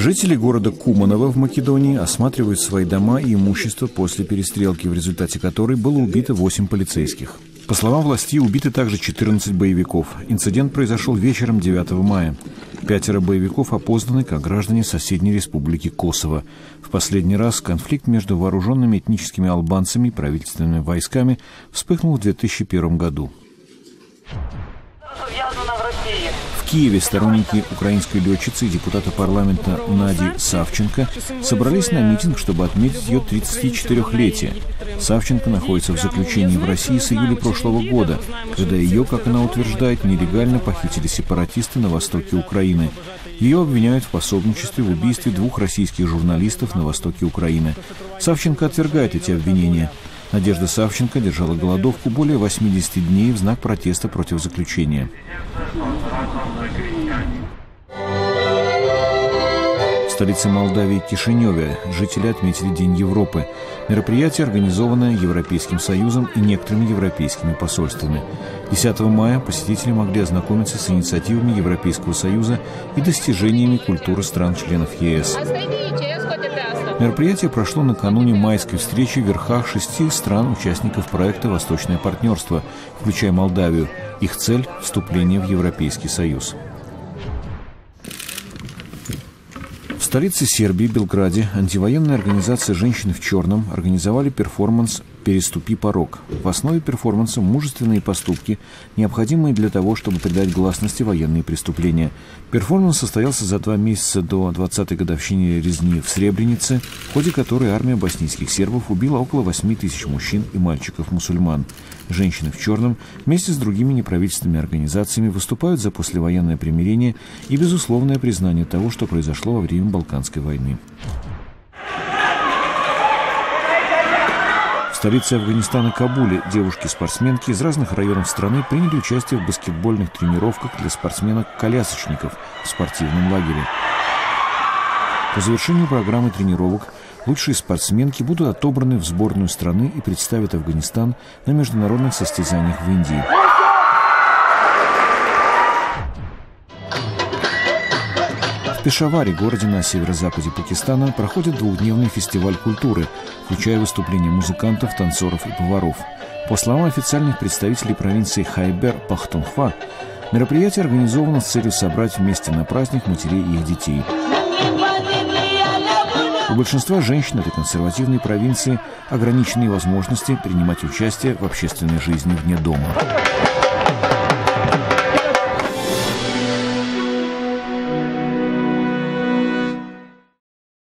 Жители города Куманово в Македонии осматривают свои дома и имущество после перестрелки, в результате которой было убито 8 полицейских. По словам властей, убиты также 14 боевиков. Инцидент произошел вечером 9 мая. 5 боевиков опознаны как граждане соседней республики Косово. В последний раз конфликт между вооруженными этническими албанцами и правительственными войсками вспыхнул в 2001 году. В Киеве сторонники украинской летчицы и депутата парламента Нади Савченко собрались на митинг, чтобы отметить ее 34-летие. Савченко находится в заключении в России с июля прошлого года, когда ее, как она утверждает, нелегально похитили сепаратисты на востоке Украины. Ее обвиняют в пособничестве в убийстве 2 российских журналистов на востоке Украины. Савченко отвергает эти обвинения. Надежда Савченко держала голодовку более 80 дней в знак протеста против заключения. В столице Молдавии Кишиневе жители отметили День Европы. Мероприятие организованное Европейским Союзом и некоторыми европейскими посольствами. 10 мая посетители могли ознакомиться с инициативами Европейского Союза и достижениями культуры стран-членов ЕС. Мероприятие прошло накануне майской встречи в верхах 6 стран-участников проекта «Восточное партнерство», включая Молдавию. Их цель – вступление в Европейский Союз. В столице Сербии, Белграде, антивоенная организация «Женщины в черном» организовали перформанс «Переступи порог». В основе перформанса мужественные поступки, необходимые для того, чтобы придать гласности военные преступления. Перформанс состоялся за 2 месяца до 20-й годовщины резни в Сребренице, в ходе которой армия боснийских сербов убила около 8 тысяч мужчин и мальчиков-мусульман. «Женщины в черном» вместе с другими неправительственными организациями выступают за послевоенное примирение и безусловное признание того, что произошло во время Балканской войны. В столице Афганистана Кабуле девушки-спортсменки из разных районов страны приняли участие в баскетбольных тренировках для спортсменок-колясочников в спортивном лагере. По завершению программы тренировок лучшие спортсменки будут отобраны в сборную страны и представят Афганистан на международных состязаниях в Индии. В Пешаваре, городе на северо-западе Пакистана, проходит 2-дневный фестиваль культуры, включая выступления музыкантов, танцоров и поваров. По словам официальных представителей провинции Хайбер-Пахтунхва, мероприятие организовано с целью собрать вместе на праздник матерей и их детей. У большинства женщин этой консервативной провинции ограниченные возможности принимать участие в общественной жизни вне дома.